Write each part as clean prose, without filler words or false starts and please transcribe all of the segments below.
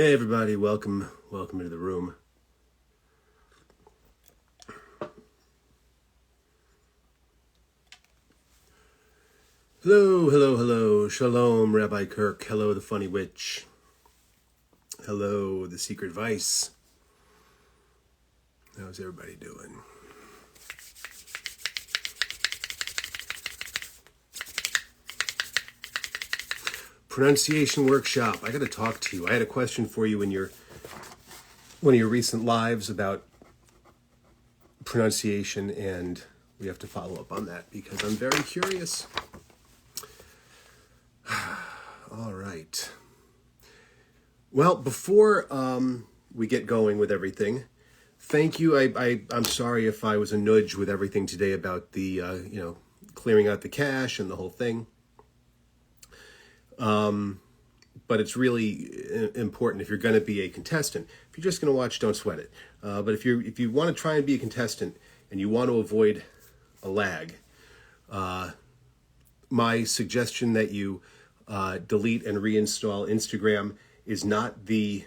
Hey everybody, welcome into the room. Hello, Shalom, Rabbi Kirk. Hello, the Funny Witch. Hello, the Secret Vice. How's everybody doing? Pronunciation workshop. I got to talk to you. I had a question for you in one of your recent lives about pronunciation, and we have to follow up on that because I'm very curious. All right. Well, before we get going with everything, thank you. I'm sorry if I was a nudge with everything today about the clearing out the cache and the whole thing. But it's really important if you're going to be a contestant. If you're just going to watch, don't sweat it. But if you want to try and be a contestant and you want to avoid a lag, my suggestion that you delete and reinstall Instagram is not the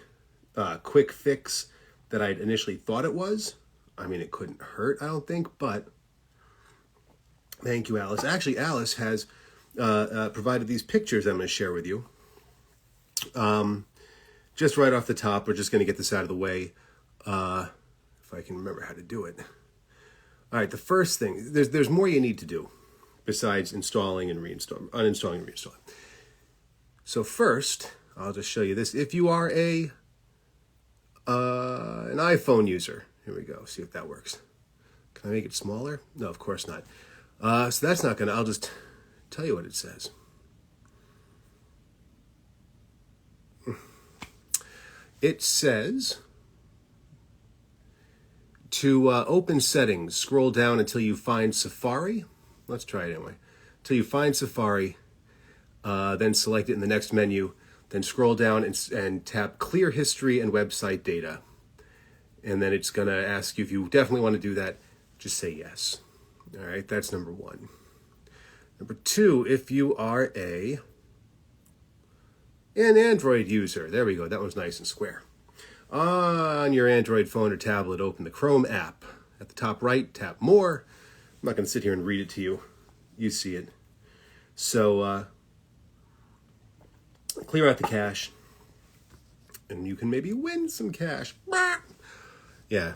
quick fix that I'd initially thought it was. I mean, it couldn't hurt, I don't think, but thank you, Alice. Actually, Alice has provided these pictures I'm going to share with you. Just right off the top, we're just going to get this out of the way, if I can remember how to do it. All right, the first thing, there's more you need to do besides installing and uninstalling and reinstalling. So first, I'll just show you this. If you are an iPhone user, here we go, see if that works. Can I make it smaller? No, of course not. So that's not going to, I'll just tell you what it says. It says to open settings, scroll down until you find Safari. Let's try it anyway. Until you find Safari, then select it in the next menu, then scroll down and tap Clear History and Website Data. And then it's going to ask you if you definitely want to do that. Just say yes. All right, that's number one. Number two, if you are an Android user, there we go, that one's nice and square. On your Android phone or tablet, open the Chrome app. At the top right, tap More. I'm not going to sit here and read it to you. You see it. So, clear out the cache, and you can maybe win some cash. Yeah,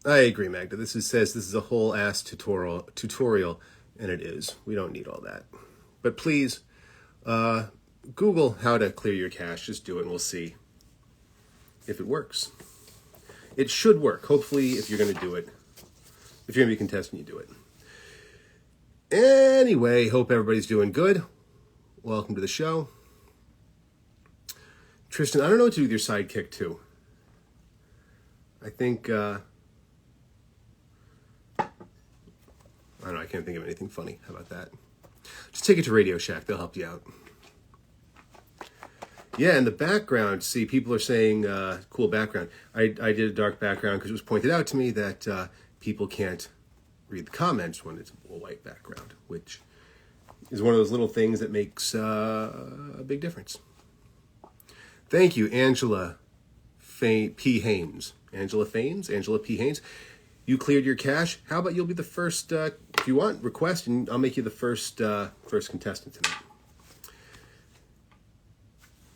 I agree, Magda. This is a whole ass tutorial, and it is. We don't need all that. But please, Google how to clear your cache. Just do it, and we'll see if it works. It should work. Hopefully, if you're going to do it, if you're going to be a contestant, you do it. Anyway, hope everybody's doing good. Welcome to the show. Tristan, I don't know what to do with your sidekick, too. I think, I don't know, I can't think of anything funny. How about that? Just take it to Radio Shack. They'll help you out. Yeah, in the background, see, people are saying, cool background. I did a dark background because it was pointed out to me that people can't read the comments when it's a white background, which is one of those little things that makes a big difference. Thank you, Angela P. Haynes. Angela P. Haynes. You cleared your cache. How about you'll be the first, if you want, request, and I'll make you the first contestant tonight.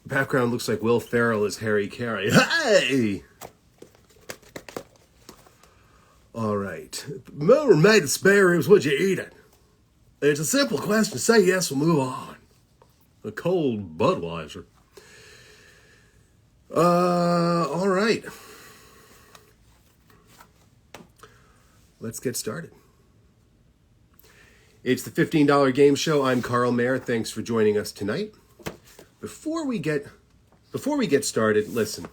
Background looks like Will Ferrell as Harry Carey. Hey! All right. Miller made the spare ribs. Would you eat it? It's a simple question. Say yes, we'll move on. A cold Budweiser. All right. Let's get started. It's the $15 game show. I'm Carl Mayer. Thanks for joining us tonight. Before we get started, listen.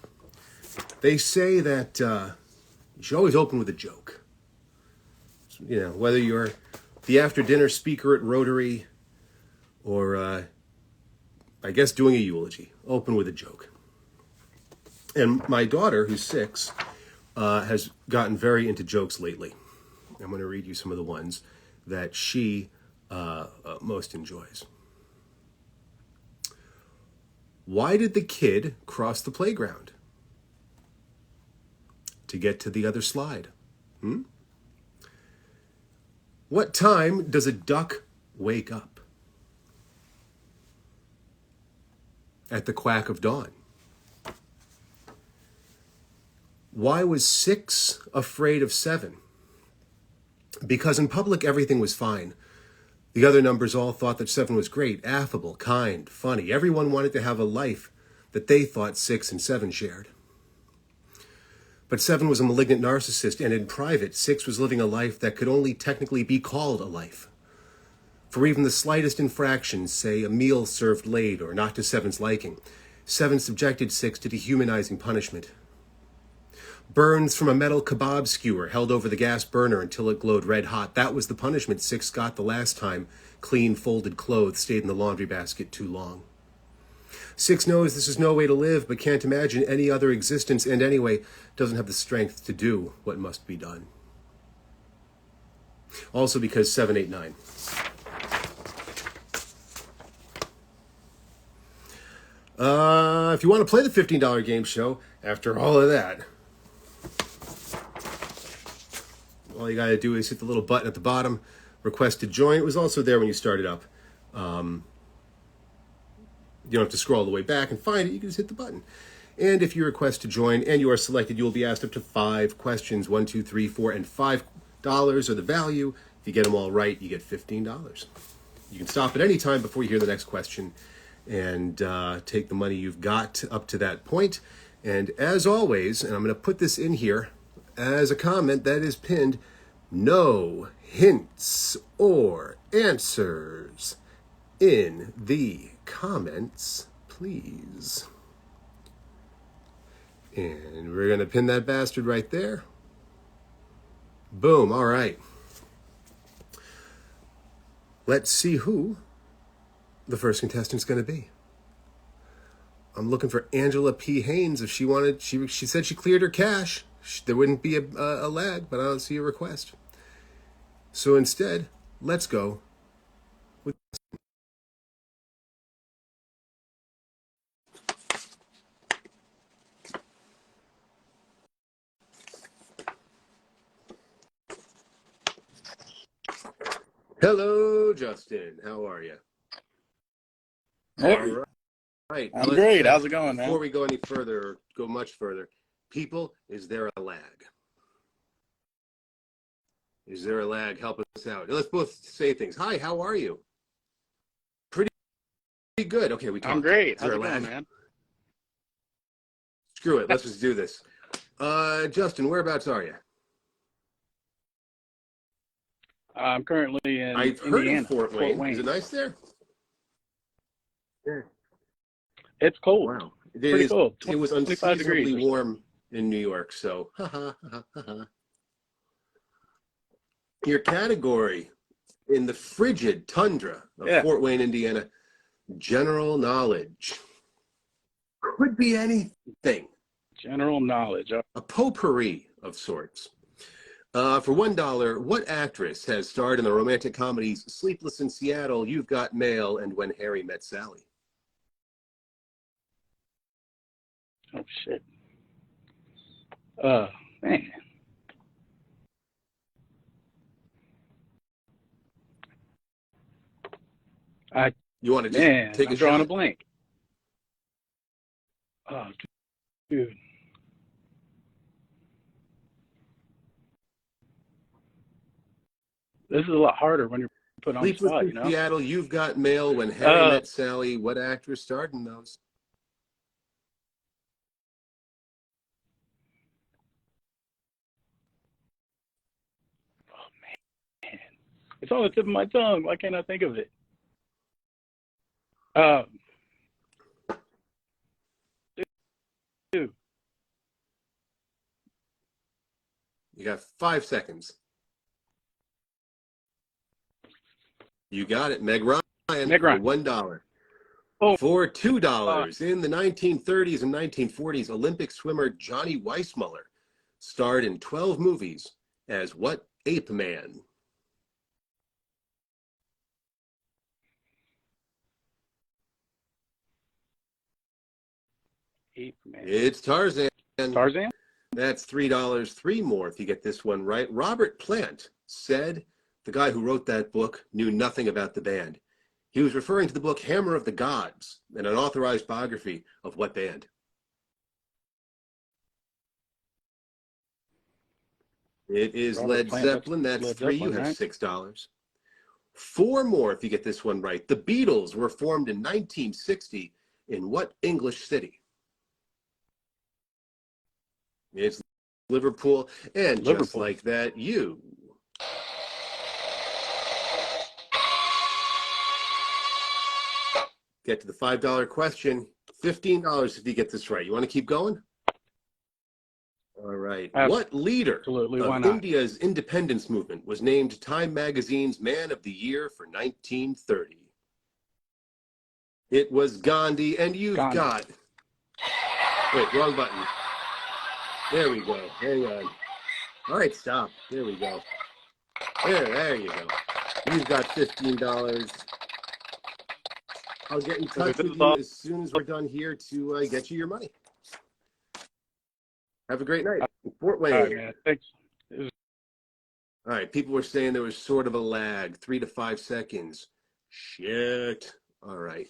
They say that you should always open with a joke. You know, whether you're the after-dinner speaker at Rotary or, I guess, doing a eulogy, open with a joke. And my daughter, who's 6, has gotten very into jokes lately. I'm going to read you some of the ones that she most enjoys. Why did the kid cross the playground? to get to the other slide? What time does a duck wake up? At the quack of dawn. Why was 6 afraid of 7? Because in public everything was fine. The other numbers all thought that 7 was great, affable, kind, funny. Everyone wanted to have a life that they thought 6 and 7 shared. But 7 was a malignant narcissist, and in private, 6 was living a life that could only technically be called a life. For even the slightest infraction, say a meal served late or not to 7's liking, 7 subjected 6 to dehumanizing punishment. Burns from a metal kebab skewer held over the gas burner until it glowed red hot. That was the punishment 6 got the last time clean folded clothes stayed in the laundry basket too long. 6 knows this is no way to live, but can't imagine any other existence, and anyway, doesn't have the strength to do what must be done. Also because 7, 8, 9. If you want to play the $15 game show, after all of that, all you got to do is hit the little button at the bottom, request to join. It was also there when you started up. You don't have to scroll all the way back and find it. You can just hit the button. And if you request to join and you are selected, you will be asked up to 5 questions. 1, 2, 3, 4, and $5 are the value. If you get them all right, you get $15. You can stop at any time before you hear the next question and take the money you've got up to that point. And as always, and I'm going to put this in here as a comment that is pinned, no hints or answers in the comments, please. And we're going to pin that bastard right there. Boom. All right. Let's see who the first contestant's going to be. I'm looking for Angela P. Haynes. If she wanted, she said she cleared her cache. There wouldn't be a lag, but I don't see a request. So instead, let's go with... Hello, Justin. How are you? Hey, All right. I'm great. How's it going, man? Before we go any further, or go much further, people, is there a lag? Is there a lag? Help us out. Let's both say things. Hi, how are you? Pretty good. Okay, we talked. I'm great. Is How's there it a lag? going, man? Screw it. Let's just do this. Justin, whereabouts are you? I'm currently in I've heard Indiana, of Fort Wayne. Is it Wayne. nice there? Yeah. It's cold. Wow. Pretty cold. It was 25 degrees. unseasonably warm in New York, so your category in the frigid tundra of Fort Wayne, Indiana, general knowledge. Could be anything. General knowledge. A potpourri of sorts. For $1, what actress has starred in the romantic comedies Sleepless in Seattle, You've Got Mail, and When Harry Met Sally? Oh, shit. Man. You want to just take a drawing shot? a blank. Oh, dude. This is a lot harder when you're put on the spot, you know? Seattle, You've Got Mail, When Harry Met Sally. What actress starred in those? Oh, man. It's on the tip of my tongue. Why can't I think of it? Dude. You got 5 seconds. You got it. Meg Ryan. Meg Ryan. For $1. Oh. For $2, in the 1930s and 1940s, Olympic swimmer Johnny Weissmuller starred in 12 movies as what ape man? Ape man. It's Tarzan. Tarzan? That's $3. Three more if you get this one right. Robert Plant said the guy who wrote that book knew nothing about the band. He was referring to the book Hammer of the Gods, an unauthorized biography of what band? It is Robert Led Plant. That's Zeppelin. That's Led three. You Zeppelin, have right? $6. Four more if you get this one right. The Beatles were formed in 1960 in what English city? It's Liverpool. And just Liverpool. like that, you get to the $5 question. $15 if you get this right. You want to keep going? All right. What leader Absolutely. Why of not? India's independence movement was named Time Magazine's Man of the Year for 1930? It was Gandhi, and you've Gandhi. got... Wait, wrong button. There we go. Hang on. All right, stop. There we go. There you go. You've got $15. I'll get in Okay, touch this with is you all. as soon as we're done here to get you your money. Have a great night. Fort All right, Wayne. man. Thanks. All right, people were saying there was sort of a lag, 3 to 5 seconds. Shit. All right.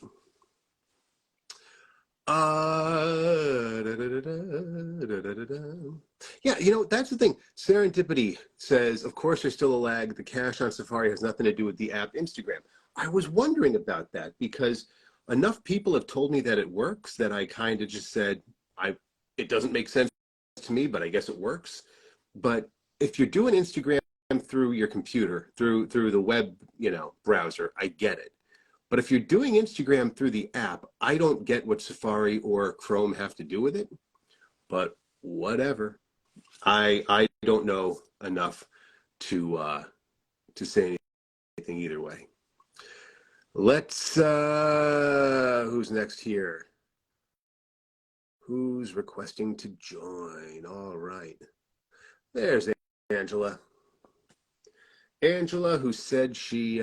Yeah, that's the thing. Serendipity says, of course, there's still a lag. The cache on Safari has nothing to do with the app Instagram. I was wondering about that because enough people have told me that it works that I kind of just said, it doesn't make sense to me, but I guess it works. But if you're doing Instagram through your computer, through the web, browser, I get it. But if you're doing Instagram through the app, I don't get what Safari or Chrome have to do with it. But whatever. I don't know enough to say anything either way. Let's who's next here? Who's requesting to join? All right. There's Angela. Angela, who said she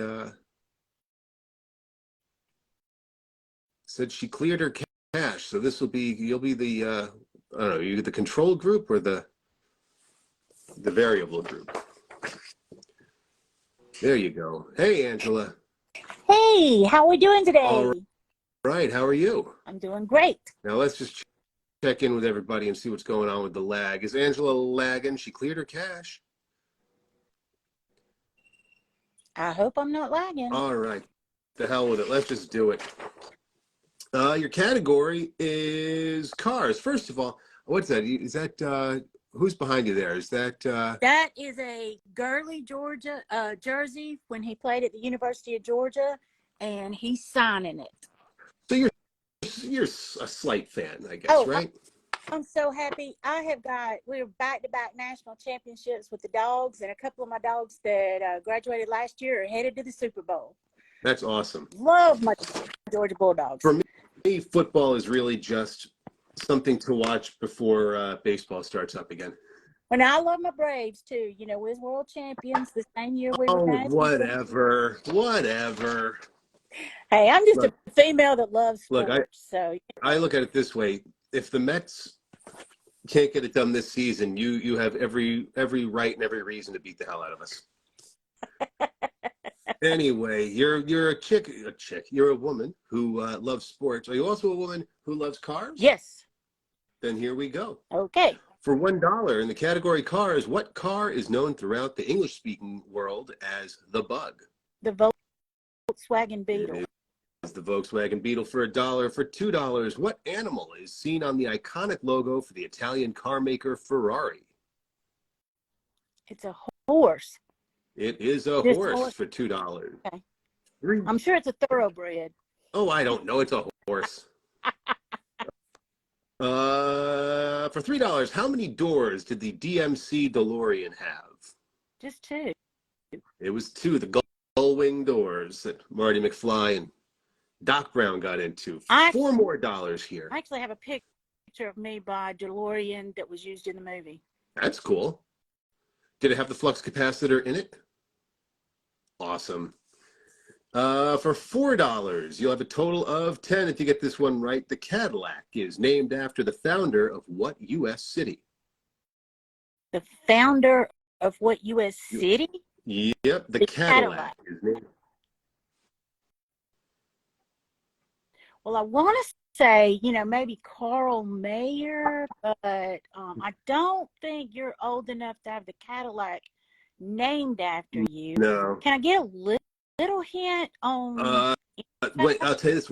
cleared her cache. So this will be, you'll be the I don't know, you the control group or the variable group. There you go. Hey, Angela. Hey, how are we doing today? All right. How are you? I'm doing great. Now let's just check in with everybody and see what's going on with the lag. Is Angela lagging? She cleared her cache. I hope I'm not lagging. All right. The hell with it. Let's just do it. Your category is cars. First of all, what's that? Is that who's behind you there? Is that That is a Gurley, Georgia jersey when he played at the University of Georgia, and he's signing it. so you're a slight fan, I guess, Oh, right? I'm so happy. We're back-to-back national championships with the dogs, and a couple of my dogs that graduated last year are headed to the Super Bowl. That's awesome. Love my Georgia Bulldogs. For me, football is really just something to watch before baseball starts up again. And I love my Braves too. We was world champions the same year we were national. Whatever. Hey, I'm just a female that loves sports. Look, I look at it this way. If the Mets can't get it done this season, you have every right and every reason to beat the hell out of us. Anyway, you're a chick. You're a woman who loves sports. Are you also a woman who loves cars? Yes. Then here we go. Okay. For $1 in the category cars, what car is known throughout the English-speaking world as the Bug? The Volkswagen Beetle. It is the Volkswagen Beetle for $1. For $2, what animal is seen on the iconic logo for the Italian car maker Ferrari? It's a horse. It is a horse for $2. Okay. I'm sure it's a thoroughbred. Oh, I don't know. It's a horse. For $3, how many doors did the DMC DeLorean have? Just two. It was two, the gull-wing doors that Marty McFly and Doc Brown got into. $4 more here. I actually have a picture of me by DeLorean that was used in the movie. That's cool. Did it have the flux capacitor in it? Awesome. For $4, you'll have a total of 10 if you get this one right. The Cadillac is named after the founder of what U.S. city? The founder of what U.S. city? Yep, the The Cadillac is named. Well, I want to say, maybe Carl Mayer, but I don't think you're old enough to have the Cadillac named after you. No. Can I get a little hint on? I'll tell you this: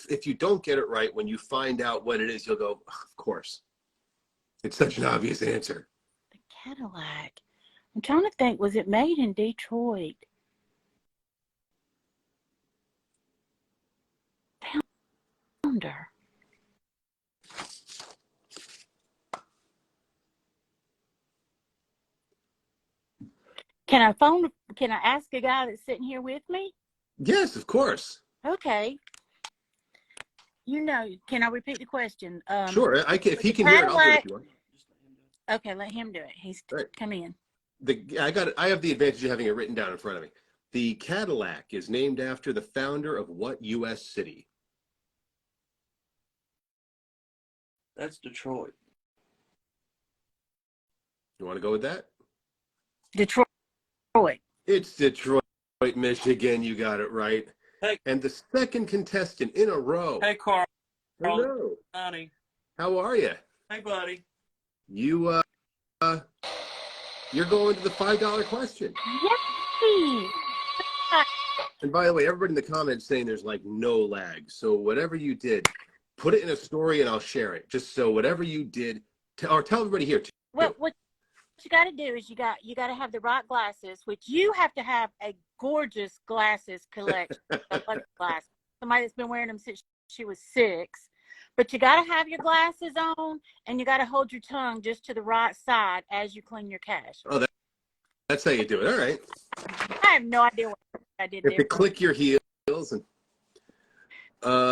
if you don't get it right, when you find out what it is, you'll go, "Oh, of course." It's such an obvious answer. The Cadillac. I'm trying to think. Was it made in Detroit? Founder. Can I ask a guy that's sitting here with me? Yes, of course. Okay. Can I repeat the question? Sure, I can. If he can hear it, I'll do it if you want. Okay, let him do it. He's come in. I have the advantage of having it written down in front of me. The Cadillac is named after the founder of what U.S. city? That's Detroit. You want to go with that? Detroit. It's Detroit, Michigan. You got it right. Hey. And the second contestant in a row. Hey, Carl. Hello. Honey. How are you? Hey, buddy. You're going to the $5 question. Yay! And by the way, everybody in the comments saying there's like no lag. So whatever you did, put it in a story and I'll share it. Just so whatever you did, or tell everybody here too. What you got to do is you got to have the right glasses, which you have to have a gorgeous glasses collection. Glasses. Somebody that's been wearing them since she was 6. But you got to have your glasses on, and you got to hold your tongue just to the right side as you clean your cash. Oh, that's how you do it. All right. I have no idea what I did You have there. to click your heels. And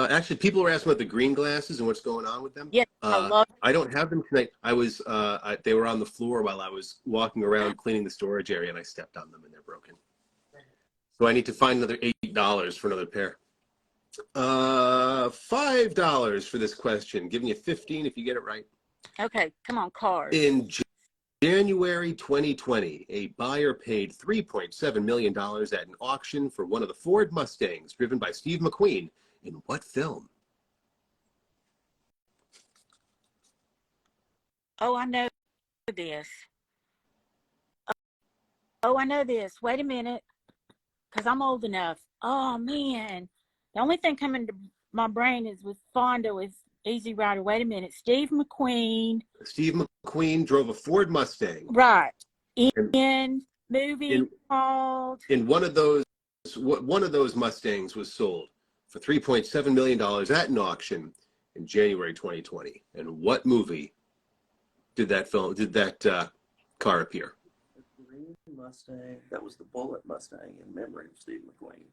actually, people were asking about the green glasses and what's going on with them. Yeah, I don't have them tonight. They were on the floor while I was walking around cleaning the storage area, and I stepped on them, and they're broken. So I need to find another $8 for another pair. $5 for this question, giving you 15 if you get it right. Okay, come on, cars. In January 2020, a buyer paid $3.7 million at an auction for one of the Ford Mustangs driven by Steve McQueen. In what film? Oh, I know this. Oh, I know this. Wait a minute, because I'm old enough. Oh, man. The only thing coming to my brain is with Fonda with Easy Rider. Wait a minute. Steve McQueen. Steve McQueen drove a Ford Mustang. Right. In movie called. In one of those Mustangs was sold for $3.7 million at an auction in January 2020. And what movie did that car appear? The green Mustang. That was the Bullet Mustang in memory of Steve McQueen.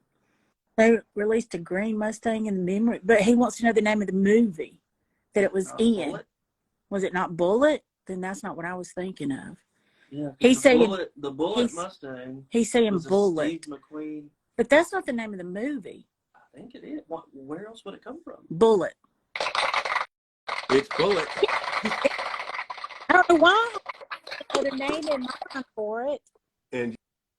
They released a green Mustang in memory, but he wants to know the name of the movie that it was in. Bullet? Was it not Bullet? Then that's not what I was thinking of. Yeah. He's saying the Bullet Mustang. He's saying was Bullet. Steve McQueen. But that's not the name of the movie. I think it is. Where else would it come from? Bullet. It's Bullet. I don't know why. Put a name in mind for it. And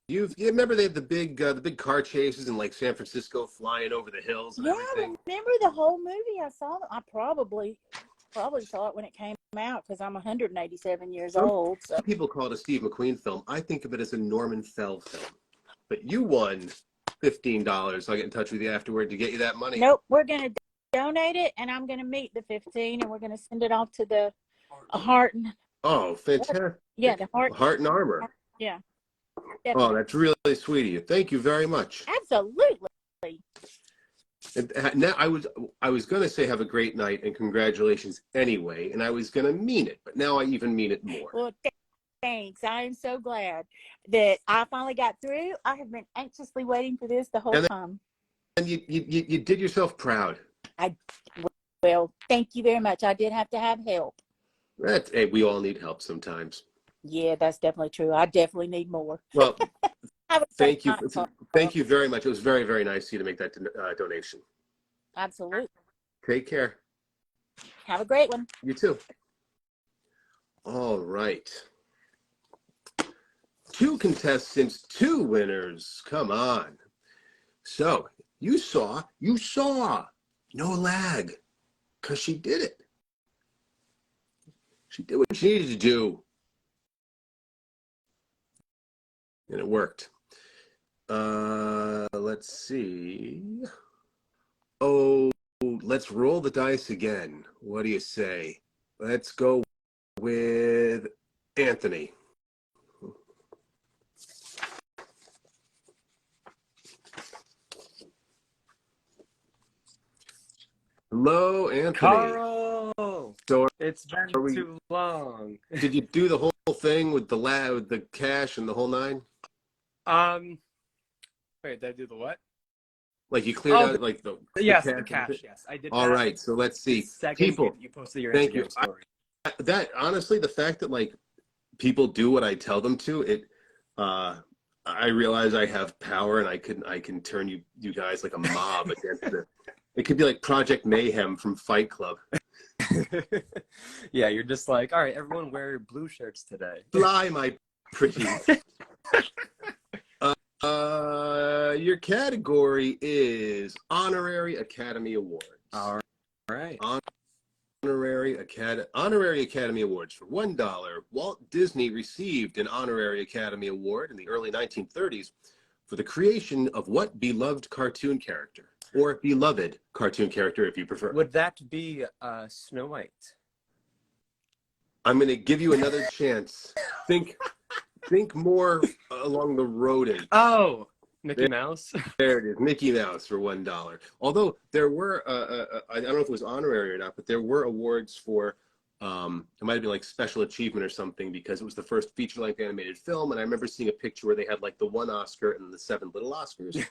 you remember they had the big car chases in like San Francisco, flying over the hills and everything? Remember the whole movie? I saw it. I probably saw it when it came out because I'm 187 years old. So. Some people call it a Steve McQueen film. I think of it as a Norman Fell film. But you won $15. I'll get in touch with you afterward to get you that money. Nope, we're going to donate it, and I'm going to meet the 15, and we're going to send it off to the Heart. Oh, fantastic. Yeah, the Heart and Armor. Yeah. Definitely. Oh, that's really sweet of you. Thank you very much. Absolutely. And now I was going to say have a great night and congratulations anyway, and I was going to mean it, but now I even mean it more. Well, thanks. I am so glad that I finally got through. I have been anxiously waiting for this the whole time. And you did yourself proud. Well, thank you very much. I did have to have help. Hey, we all need help sometimes. Yeah, that's definitely true. I definitely need more. Well, thank you. Thank you very much. It was very, very nice of you to make that donation. Absolutely. Take care. Have a great one. You too. All right. 2 contestants, 2 winners. Come on. So you saw no lag because she did it. She did what she needed to do. And it worked. Let's see. Oh, let's roll the dice again. What do you say? Let's go with Anthony. Hello, Anthony. Carl, So it's been are we- too long. did you do the whole thing with the cash and the whole 9? Wait, did I do the what? Like you cleared out like the Yes, cash the and cash. it? Yes, I did. All that right, so let's see. the second People, you posted your thank you. Instagram story. That honestly, the fact that like people do what I tell them to, I realize I have power and I can turn you guys like a mob against it. It could be like Project Mayhem from Fight Club. Yeah, you're just like, all right, everyone wear your blue shirts today. Fly, my pretty. Your category is Honorary Academy Awards. All right. Honorary Academy Awards. For $1, Walt Disney received an Honorary Academy Award in the early 1930s for the creation of what beloved cartoon character? Or beloved cartoon character, if you prefer. Would that be Snow White? I'm going to give you another chance. Think more along the rodent. Oh, Mickey Mouse. There it is, Mickey Mouse for $1. Although there were, I don't know if it was honorary or not, but there were awards for, it might have been like special achievement or something because it was the first feature-length animated film, and I remember seeing a picture where they had like the 1 Oscar and the 7 little Oscars.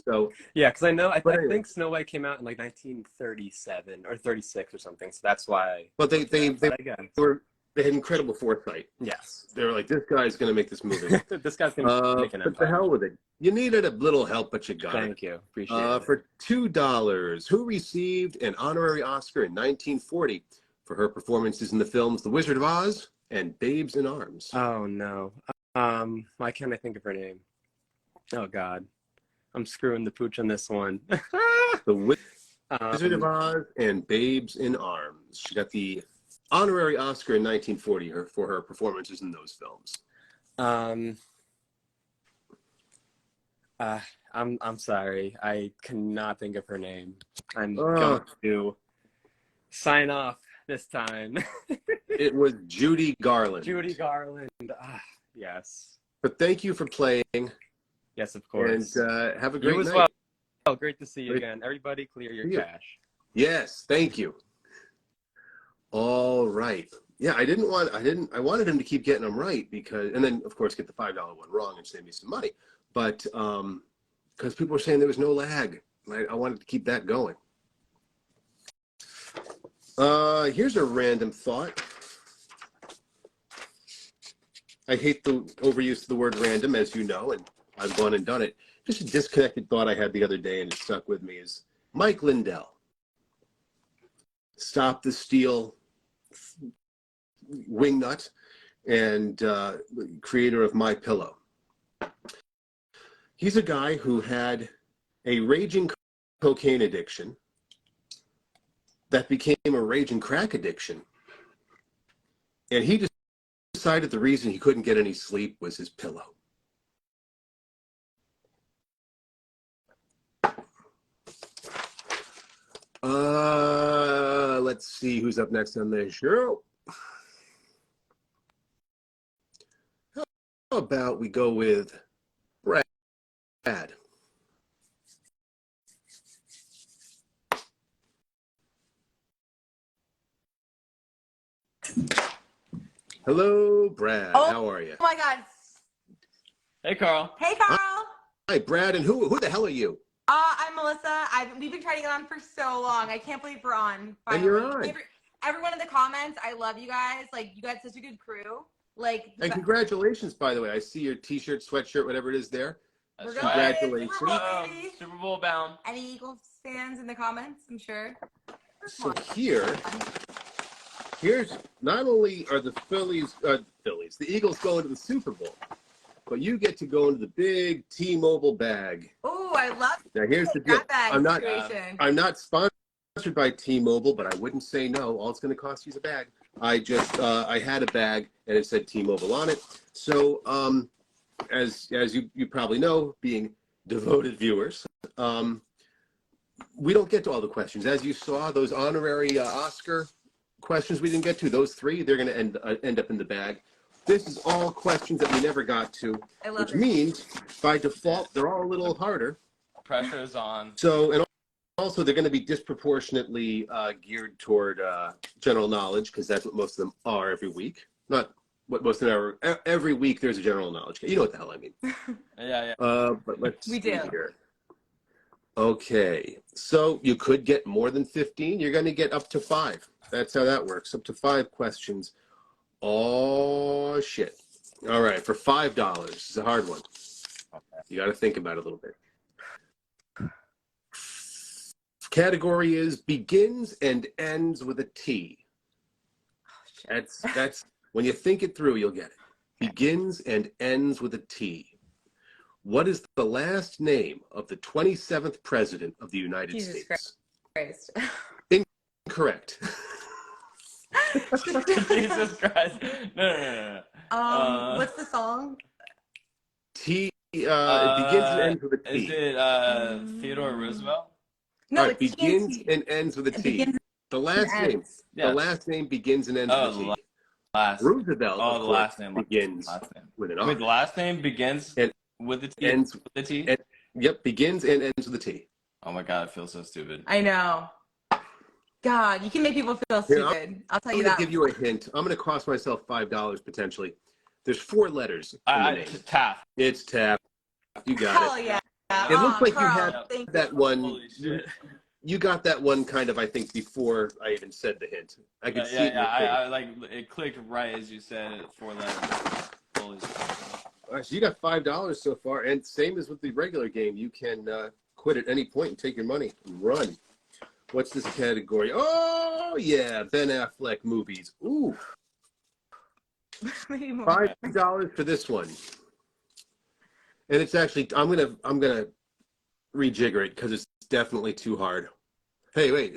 So Yeah, because I know I anyway. think Snow White came out in like 1937 or 36 or something, so that's why. but they had incredible foresight. Yes, They were like, this guy's going to make this movie. this guy's gonna make an But the empire. hell with it. You needed a little help, but you got it. Thank you, appreciate it. For $2, who received an honorary Oscar in 1940 for her performances in the films The Wizard of Oz and Babes in Arms? Oh no. Why can't I think of her name? Oh God, I'm screwing the pooch on this one. The Wizard of Oz and Babes in Arms. She got the honorary Oscar in 1940 for her performances in those films. I'm sorry. I cannot think of her name. I'm Oh. going to sign off this time. It was Judy Garland. Judy Garland. Yes. But thank you for playing, Yes, of course. and have a great You as night. well. Oh, great to see you Great. again. Everybody clear your See you. cash. Yes, thank you. All right. Yeah, I wanted him to keep getting them right because, and then of course get the $5 one wrong and save me some money. But because people were saying there was no lag, I wanted to keep that going. Here's a random thought. I hate the overuse of the word random, as you know, and I've gone and done it. Just a disconnected thought I had the other day, and it stuck with me, is Mike Lindell. Stop the Steal wingnut and creator of My Pillow. He's a guy who had a raging cocaine addiction that became a raging crack addiction. And he decided the reason he couldn't get any sleep was his pillow. Let's see who's up next on the show. How about we go with Brad? Hello, Brad. Oh. How are you? Oh my God. Hey, Carl. Hey, Carl. Hi, Brad. And who the hell are you? I'm Melissa. We've been trying to get on for so long. I can't believe we're on. And you're finally. on. Everyone in the comments, I love you guys. Like, you got such a good crew. Like, And congratulations, by the way. I see your T-shirt, sweatshirt, whatever it is there. we're That's going. right. Congratulations. Super Bowl, baby. Super Bowl bound. Any Eagles fans in the comments? I'm sure. So here, Here's not only are the the Eagles going to the Super Bowl, but you get to go into the big T-Mobile bag. Oh, I love Now here's the deal. that bag situation. I'm not sponsored by T-Mobile, but I wouldn't say no. All it's going to cost you is a bag. I had a bag and it said T-Mobile on it. So as you probably know, being devoted viewers, we don't get to all the questions. As you saw, those honorary Oscar questions we didn't get to, those three, they're going to end up in the bag. This is all questions that we never got to, I love which it. means by default they're all a little harder. Pressure is on. So, and also they're going to be disproportionately geared toward general knowledge, because that's what most of them are every week. Not what most of them are. Every week there's a general knowledge. You know what the hell I mean. Yeah. But let's We see do. here. Okay, so you could get more than 15. You're going to get up to 5. That's how that works. Up to 5 questions. Oh, shit. All right, for $5. It's a hard one. You got to think about it a little bit. Category is begins and ends with a T. That's when you think it through, you'll get it. Begins and ends with a T. What is the last name of the 27th president of the United Jesus States? Christ. Incorrect. Jesus Christ. No. What's the song? T. It begins and ends with a Is T. it Theodore Roosevelt? No, All right, it's begins TNT. and ends with a It T. begins The last and name. ends. Yeah. The last name begins and ends Oh, with a the T. last. Roosevelt. Oh, of the course, last name. begins Last name. with an R. Wait, the last name begins And with the T. ends With the T. and yep, begins and ends with a T. Oh my God, I feel so stupid. I know. God, you can make people feel Here, stupid. I'll tell I'm you going to that. give you a hint. I'm going to cost myself $5 potentially. There's 4 letters in the name. Taft. It's Taft. You got Hell it. yeah. It looks like you Carl, had thank that you. one. Holy shit. You got that one kind of, I think, before I even said the hint. I could see it in your face. I like it clicked right as you said it. 4 letters. Holy shit. All right, so you got $5 so far, and same as with the regular game, you can quit at any point and take your money and run. What's this category? Oh yeah, Ben Affleck movies. Ooh, Maybe more. $5 for this one. And it's actually I'm gonna rejigger it because it's definitely too hard. Hey, wait,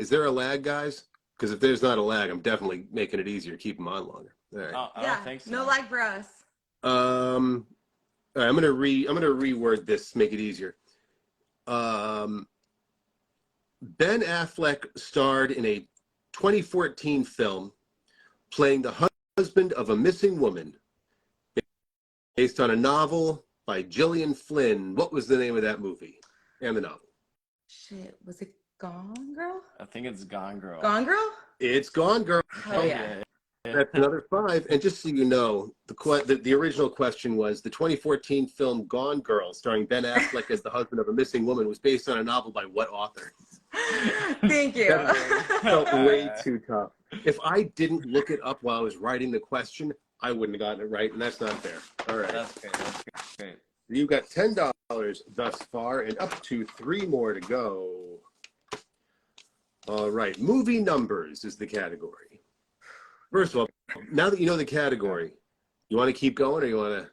is there a lag, guys? Because if there's not a lag, I'm definitely making it easier. Keep them on longer. All right. I Yeah, don't think so. no lag for us. All right, I'm gonna reword this, make it easier. Ben Affleck starred in a 2014 film playing the husband of a missing woman based on a novel by Gillian Flynn. What was the name of that movie and the novel? Shit, was it Gone Girl? I think it's Gone Girl. Gone Girl? It's Gone Girl. Hell yeah. That's another 5. And just so you know, the original question was the 2014 film Gone Girl, starring Ben Affleck as the husband of a missing woman, was based on a novel by what author? Thank you. That felt way too tough. If I didn't look it up while I was writing the question, I wouldn't have gotten it right, and that's not fair. All right. That's great. That's great. You've got $10 thus far, and up to 3 more to go. All right. Movie numbers is the category. First of all, now that you know the category, you want to keep going or you want to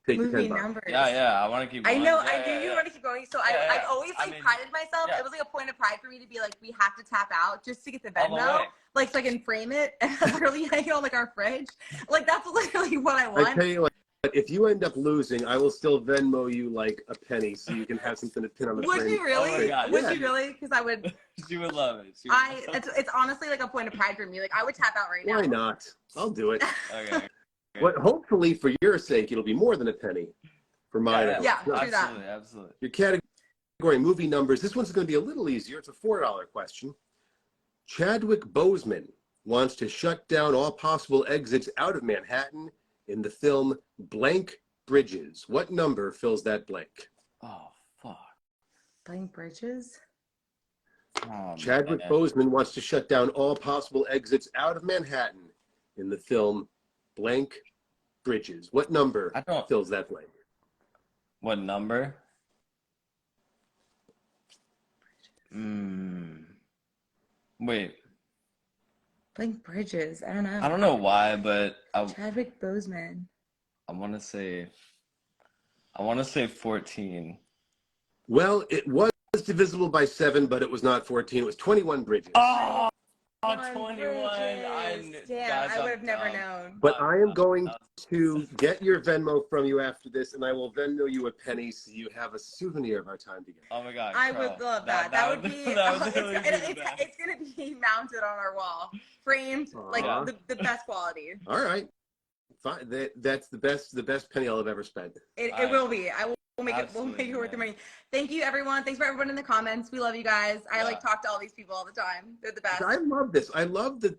take Movie the $10? numbers. Yeah. I want to keep I going. know, Yeah, I knew you yeah. want to keep going. So Yeah, I've always I like mean, prided myself. yeah. It was like a point of pride for me to be like, we have to tap out just to get the All the Venmo. way. Like so I can frame it and literally hang it on like our fridge. Like that's literally what I I want. tell you what, if you end up losing, I will still Venmo you like a penny so you can have something to pin on the Would frame. you really? Oh my God, Would yeah. you really? Because I would. She would love it. She would love It's honestly like a point of pride for me. Like I would tap out right now. Why not? I'll do it. it. Okay. What? Hopefully, for your sake, it'll be more than a penny. For mine, Yeah. No, True that. Absolutely. Absolutely. your category movie numbers. This one's going to be a little easier. It's a $4 question. Chadwick Boseman wants to shut down all possible exits out of Manhattan in the film Blank Bridges. What number fills that blank? Oh fuck. Blank bridges. Oh, Chadwick man. Boseman wants to shut down all possible exits out of Manhattan in the film Blank Bridges. What number I don't. fills that blank? What number? Wait. Blake Bridges. I don't know. I don't know why, but Chadwick Boseman. I want to say 14. Well, it was divisible by 7, but it was not 14. It was 21 Bridges. Oh, One 21. Bridges. Damn, I would have never known. But I am going to get your Venmo from you after this, and I will Venmo you a penny so you have a souvenir of our time together. Oh my God. I Carl, would love that. That would be. that would literally be the best. It's gonna be mounted on our wall, framed, like Aw. the best quality. All right. Fine. That's the best penny I'll have ever spent. It will be. We'll make it Absolutely, worth the man. money. Thank you, everyone. Thanks for everyone in the comments. We love you guys. I like talk to all these people all the time. They're the best. I love this. I love the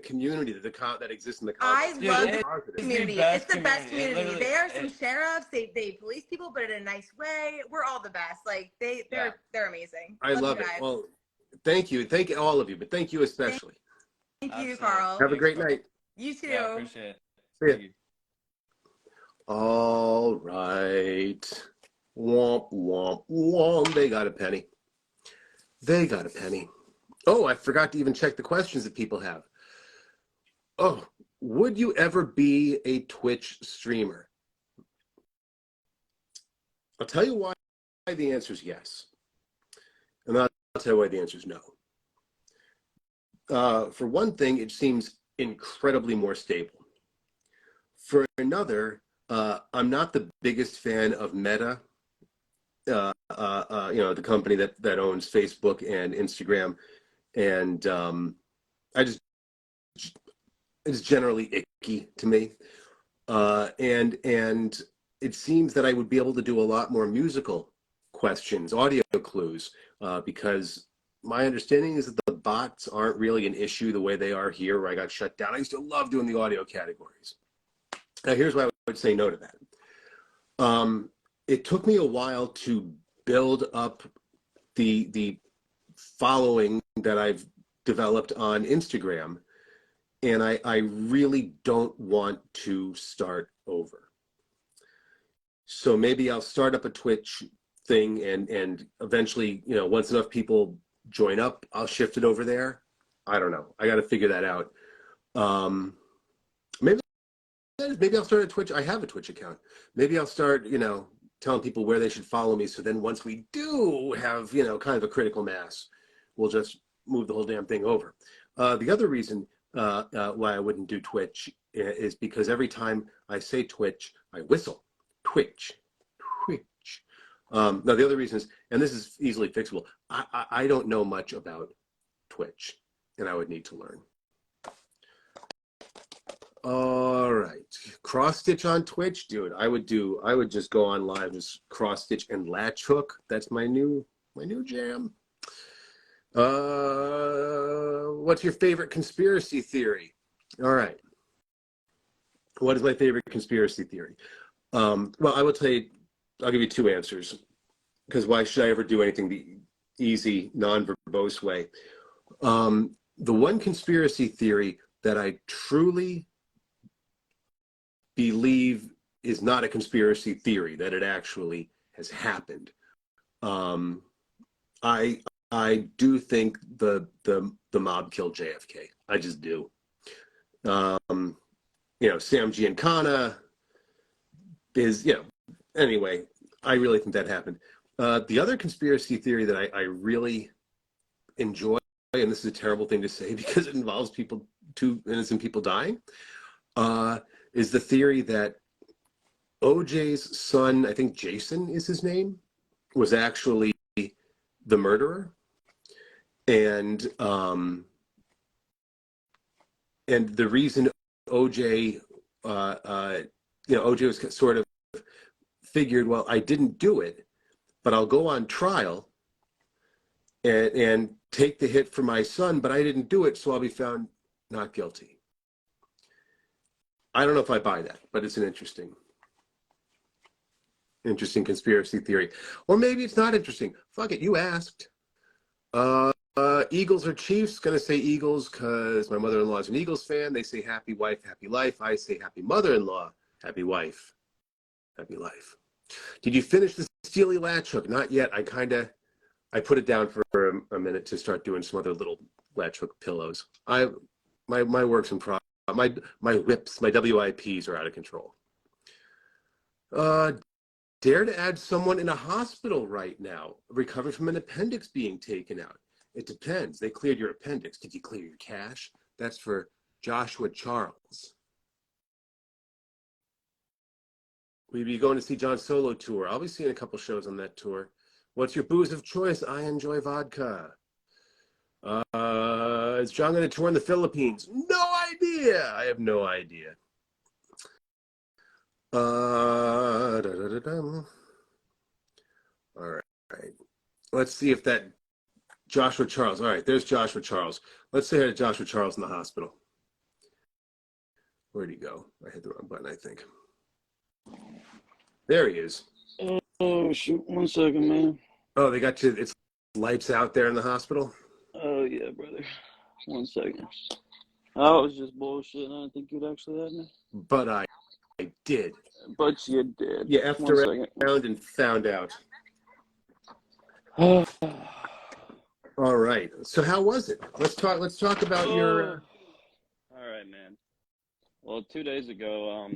community that exists in the I comments. love It's the positive. community. best It's the best community. It community. literally- They are some sheriffs. They police people, but in a nice way. We're all the best. Like they're amazing. I love you it. guys. Well, thank you all of you, but thank you especially. Thank you, Absolutely. Carl. Have a great night. You too. Yeah, appreciate it. See ya. Thank you. All right. Womp, womp, womp. They got a penny. They got a penny. Oh, I forgot to even check the questions that people have. Oh, would you ever be a Twitch streamer? I'll tell you why the answer is yes. And I'll tell you why the answer is no. For one thing, it seems incredibly more stable. For another, I'm not the biggest fan of Meta, the company that owns Facebook and Instagram, and it's generally icky to me. And it seems that I would be able to do a lot more musical questions, audio clues, because my understanding is that the bots aren't really an issue the way they are here, where I got shut down. I used to love doing the audio categories. Now, here's why I would say no to that. It took me a while to build up the following that I've developed on Instagram, and I really don't want to start over. So maybe I'll start up a Twitch thing, and eventually, once enough people join up, I'll shift it over there. I don't know. I got to figure that out. Maybe I'll start a Twitch. I have a Twitch account. Maybe I'll start, telling people where they should follow me. So then once we do have, kind of a critical mass, we'll just move the whole damn thing over. The other reason why I wouldn't do Twitch is because every time I say Twitch, I whistle. Twitch. Now, the other reason is, and this is easily fixable, I don't know much about Twitch, and I would need to learn. All right, cross stitch on Twitch, dude. I would just go on live as cross stitch and latch hook. That's my new jam. What's your favorite conspiracy theory? All right. What is my favorite conspiracy theory? Well, I will tell you, I'll give you two answers, because why should I ever do anything the easy, non-verbose way? The one conspiracy theory that I truly believe is not a conspiracy theory, that it actually has happened. I do think the mob killed JFK. I just do. Sam Giancana is, anyway, I really think that happened. The other conspiracy theory that I really enjoy, and this is a terrible thing to say because it involves two innocent people dying, is the theory that OJ's son, I think Jason is his name, was actually the murderer. And the reason OJ, OJ was sort of figured, well, I didn't do it, but I'll go on trial and take the hit for my son, but I didn't do it, so I'll be found not guilty. I don't know if I buy that, but it's an interesting conspiracy theory. Or maybe it's not interesting. Fuck it, you asked. Eagles or Chiefs? Gonna say Eagles because my mother-in-law is an Eagles fan. They say happy wife, happy life. I say happy mother-in-law, happy wife, happy life. Did you finish the Steely Latch Hook? Not yet. I put it down for a minute to start doing some other little latch hook pillows. My works in progress. My whips, my WIPs are out of control. Dare to add someone in a hospital right now, recovering from an appendix being taken out. It depends. They cleared your appendix. Did you clear your cash? That's for Joshua Charles. Will you be going to see John's solo tour? I'll be seeing a couple shows on that tour. What's your booze of choice? I enjoy vodka. Is John going to tour in the Philippines? No idea. I have no idea. All right. Let's see if that Joshua Charles. All right, there's Joshua Charles. Let's say hi to Joshua Charles in the hospital. Where'd he go? I hit the wrong button, I think. There he is. Oh shoot! 1 second, man. Oh, they got you. It's lights out there in the hospital. Oh yeah, brother. 1 second. I was just bullshitting. I didn't think you'd actually have me. But I did. But you did. You effed 1 second. around and found out. All right. So how was it? Let's talk about your. All right, man. Well, 2 days ago,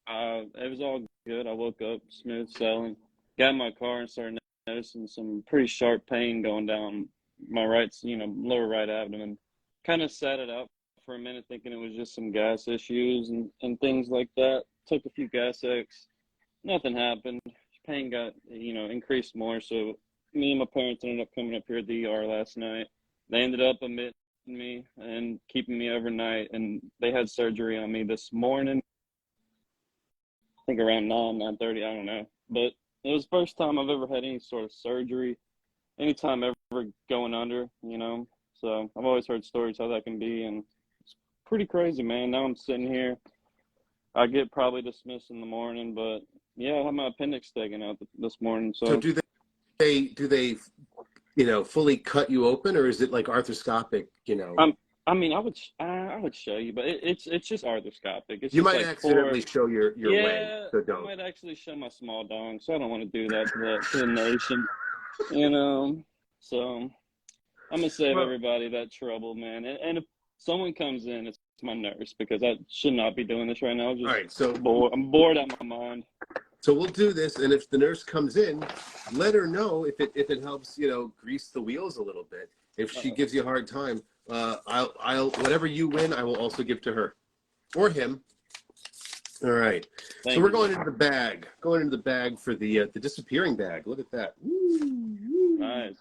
it was all good. I woke up smooth sailing, got in my car and started noticing some pretty sharp pain going down my right, lower right abdomen. Kind of sat it out for a minute, thinking it was just some gas issues and things like that. Took a few gas X. Nothing happened. Pain got, increased more. So me and my parents ended up coming up here at the ER last night. They ended up admitting me and keeping me overnight, and they had surgery on me this morning. I think around 9:30, I don't know. But it was the first time I've ever had any sort of surgery, anytime ever going under, So I've always heard stories how that can be, and it's pretty crazy, man. Now I'm sitting here. I get probably dismissed in the morning, but yeah, I had my appendix taken out this morning. So do they fully cut you open, or is it like arthroscopic? I mean, I would show you, but it's just arthroscopic. It's you just might like accidentally show your yeah, way, so I don't. might actually show my small dong, so I don't want to do that to the nation, So I'm gonna save everybody that trouble, man. And if someone comes in, it's my nurse, because I should not be doing this right now. All right, so I'm bored out of my mind. So we'll do this, and if the nurse comes in, let her know if it helps, grease the wheels a little bit. If she gives you a hard time, I'll whatever you win, I will also give to her or him. All right. So we're going into the bag. Going into the bag for the disappearing bag. Look at that. Nice.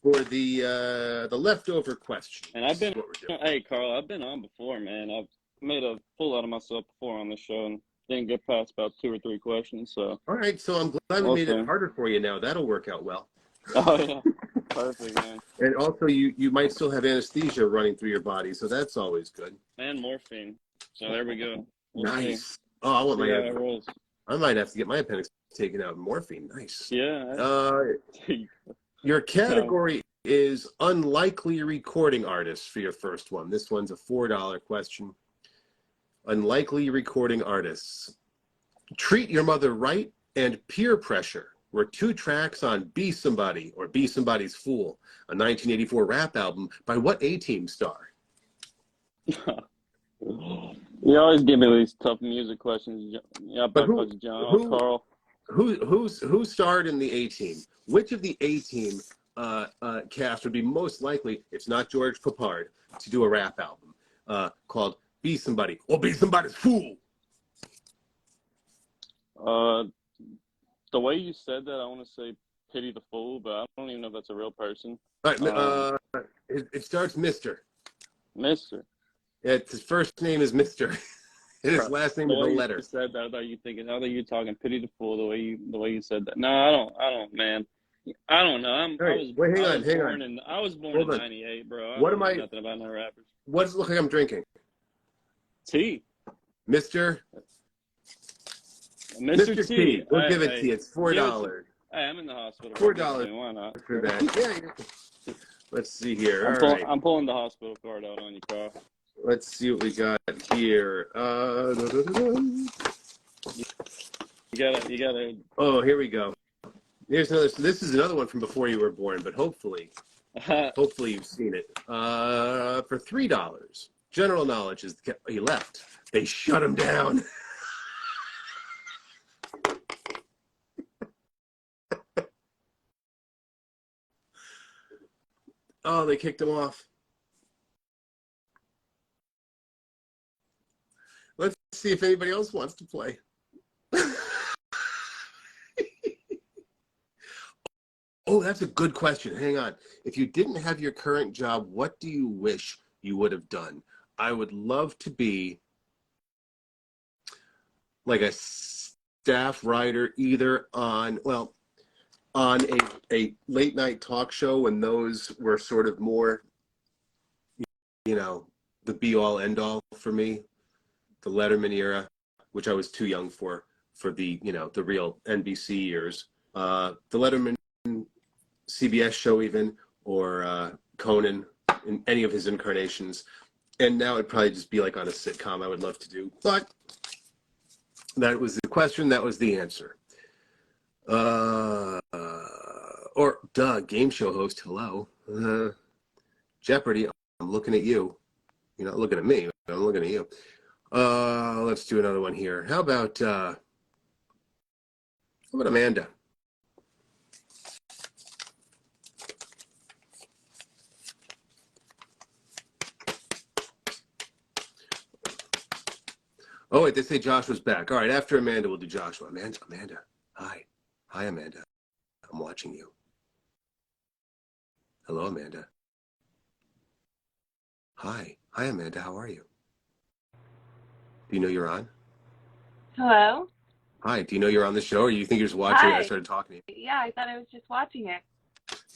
For the leftover question. And I've been, hey Carl, I've been on before, man. I've made a fool out of myself before on the show, and didn't get past about 2 or 3 questions. So all right, so I'm glad we made it harder for you now. That'll work out well. Oh yeah, perfect, man. And also, you might still have anesthesia running through your body, so that's always good. And morphine. So there we go. Nice. See. Oh, I want See how it rolls. I might have to get my appendix taken out. Morphine. Nice. Yeah. Your category is unlikely recording artists for your first one. This one's a $4 question. Unlikely recording artists. Treat Your Mother Right and Peer Pressure were 2 tracks on Be Somebody or Be Somebody's Fool, a 1984 rap album by what A-Team star? You always give me these tough music questions. Yeah, but Carl. Who starred in the A-Team? Which of the A-Team cast would be most likely, if not George Peppard, to do a rap album called Be Somebody or Be Somebody's Fool? The way you said that, I want to say Pity the Fool, but I don't even know if that's a real person. All right, it starts Mr. Mr. His first name is Mr. and his last name is a letter. You said that, I thought you talking Pity the Fool the way you said that. No, I don't, man. I don't know. I was born in '98, bro. I don't know nothing about no rappers. What does it look like I'm drinking? Tea. Mr. T. We'll give it to you. It's $4. Hey, I'm in the hospital. $4. Why not? For that. Yeah. Let's see here. I'm pulling the hospital card out on you, Carl. Let's see what we got here. You gotta. Oh, here we go. Here's another. So this is another one from before you were born, but hopefully Hopefully you've seen it. For $3. General knowledge is he left. They shut him down. Oh, they kicked him off. Let's see if anybody else wants to play. Oh, that's a good question. Hang on. If you didn't have your current job, what do you wish you would have done? I would love to be like a staff writer, either on, well, on a late night talk show when those were sort of more, you know, the be all end all for me, the Letterman era, which I was too young for the, you know, the real NBC years. The Letterman CBS show even, or Conan in any of his incarnations. And now it'd probably just be like on a sitcom I would love to do. But that was the question, that was the answer. Or duh, game show host, hello. Jeopardy, I'm looking at you. You're not looking at me, but I'm looking at you. Let's do another one here. How about Amanda? Oh, wait, they say Joshua's back. All right, after Amanda, we'll do Joshua. Amanda. Hi. Hi, Amanda. I'm watching you. Hello, Amanda. Hi. Hi, Amanda. How are you? Do you know you're on? Hello? Hi. Do you know you're on the show, or you think you're just watching it? I Hi. started talking to you. Yeah, I thought I was just watching it.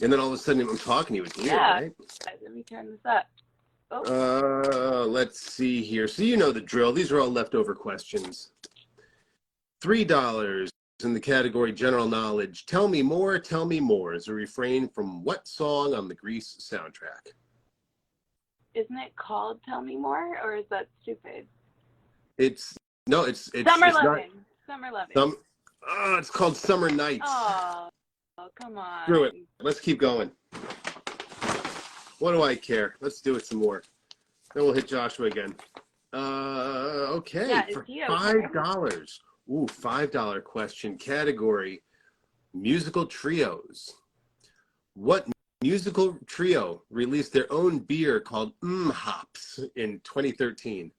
And then all of a sudden, I'm talking to you. It's weird, Yeah. right? Let me turn this up. Oh. Let's see here. So you know the drill. These are all leftover questions. $3 in the category general knowledge. Tell me more is a refrain from what song on the Grease soundtrack? Isn't it called Tell Me More, or is that stupid? It's Summer it's Lovin'. not, Summer Lovin'. it's called Summer Nights. Oh, come on. Screw it. Let's keep going. What do I care? Let's do it some more. Then we'll hit Joshua again. Okay, Yeah, for is he okay? $5. Ooh, $5 question. Category, musical trios. What musical trio released their own beer called Hops in 2013?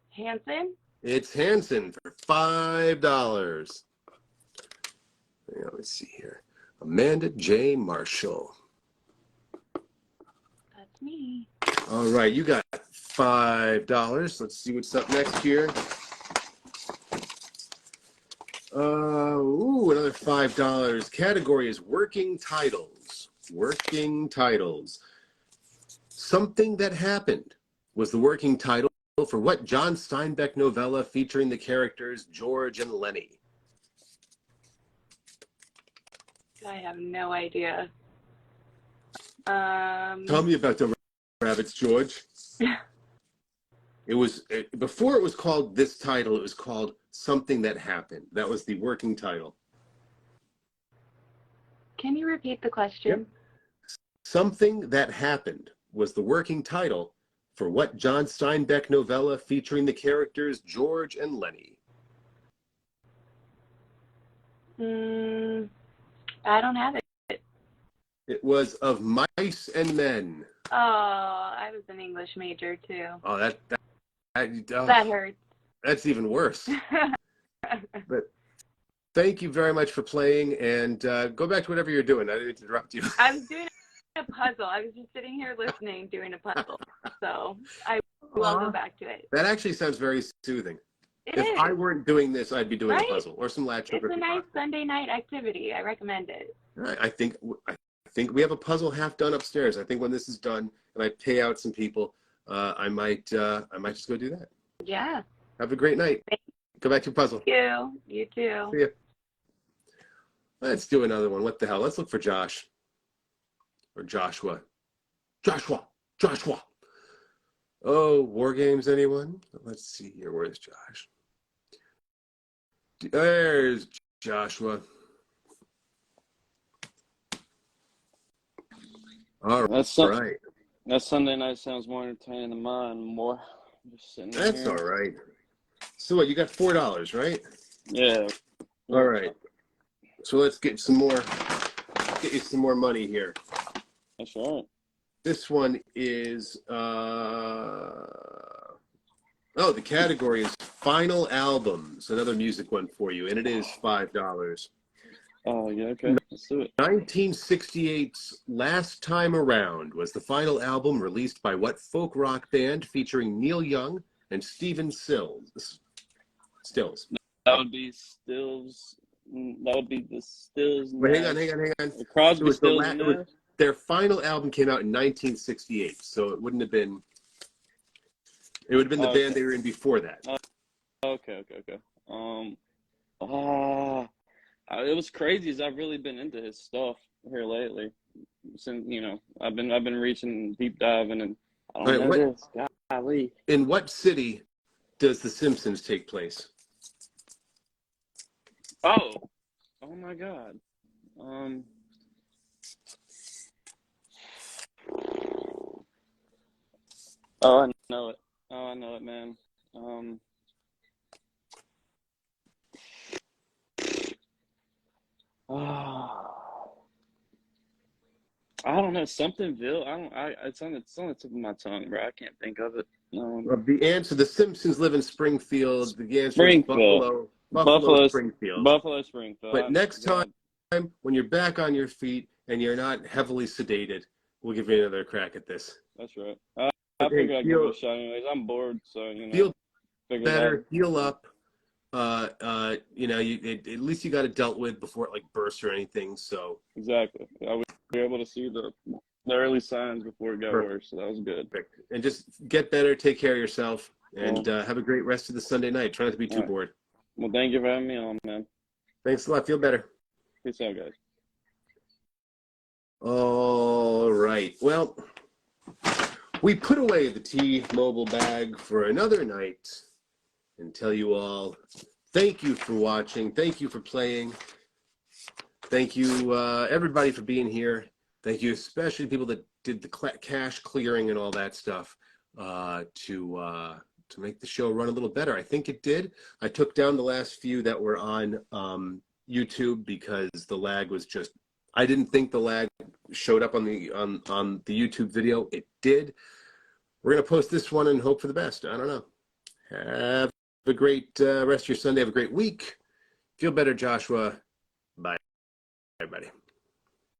Hanson? It's Hanson for $5. Yeah, let's see here. Amanda J. Marshall. That's me. All right, you got $5. Let's see what's up next here. Another $5. Category is working titles. Working titles. Something That Happened was the working title for what John Steinbeck novella featuring the characters George and Lenny? I have no idea. Tell me about the rabbits, George. Before it was called this title, it was called Something That Happened. That was the working title. Can you repeat the question? Yep. Something That Happened was the working title for what John Steinbeck novella featuring the characters George and Lenny? I don't have it. It was Of Mice and Men. Oh, I was an English major too. Oh, that Hurts. That's even worse. But thank you very much for playing, and go back to whatever you're doing. I didn't interrupt you. I was doing a puzzle. I was just sitting here listening, doing a puzzle. So I will go back to it. That actually sounds very soothing. It If is. I weren't doing this, I'd be doing Right? a puzzle or some latch It's a nice Sunday night activity. I recommend it. I think we have a puzzle half done upstairs. I think when this is done and I pay out some people, I might just go do that. Yeah. Have a great night. Go back to your puzzle. Thank you. You too. See ya. Let's do another one. What the hell? Let's look for Josh or Joshua. Joshua. Oh, War Games, anyone? Let's see here. Where's Josh? There's Joshua. All That's right. that Sunday night sounds more entertaining than mine. More just sitting That's here. all right. So what, you got $4, right? Yeah. All right. So let's get you some more money here. That's right. This one is the category is final albums. Another music one for you, and it is $5. Oh yeah. Okay. Let's do it. 1968's Last Time Around was the final album released by what folk rock band featuring Neil Young and Stephen Stills? That would be Stills. That would be the Stills. Wait, hang on. The Crosby, Stills, and Nash. Their final album came out in 1968, so it wouldn't have been. It would have been the band they were in before that. Okay. It was crazy as I've really been into his stuff here lately. Since I've been reaching deep diving and I don't know this. Golly. In what city does The Simpsons take place? Oh my God. Oh, I know it. Oh, I know it, man. I don't know, somethingville. It's on the tip of my tongue, bro. I can't think of it. The answer: The Simpsons live in Springfield. The answer Springfield. is Buffalo, Springfield. Buffalo, Springfield. But next time, when you're back on your feet and you're not heavily sedated, we'll give you another crack at this. That's right. I figured I'd give it a shot anyways. I'm bored, so feel better, heal up. At least you got it dealt with before it like bursts or anything. So exactly, I was able to see the early signs before it got worse, so that was good. Perfect. And just get better, take care of yourself, and have a great rest of the Sunday night. Try not to be too bored. Well, thank you for having me on, man. Thanks a lot. Feel better. Peace out, guys. All right. Well, we put away the T-Mobile bag for another night and tell you all thank you for watching. Thank you for playing. Thank you, everybody, for being here. Thank you, especially people that did the cash clearing and all that stuff to make the show run a little better. I think it did. I took down the last few that were on YouTube because the lag was just. I didn't think the lag showed up on the YouTube video. It did. We're gonna post this one and hope for the best. I don't know. Have a great rest of your Sunday. Have a great week. Feel better, Joshua. Bye, everybody.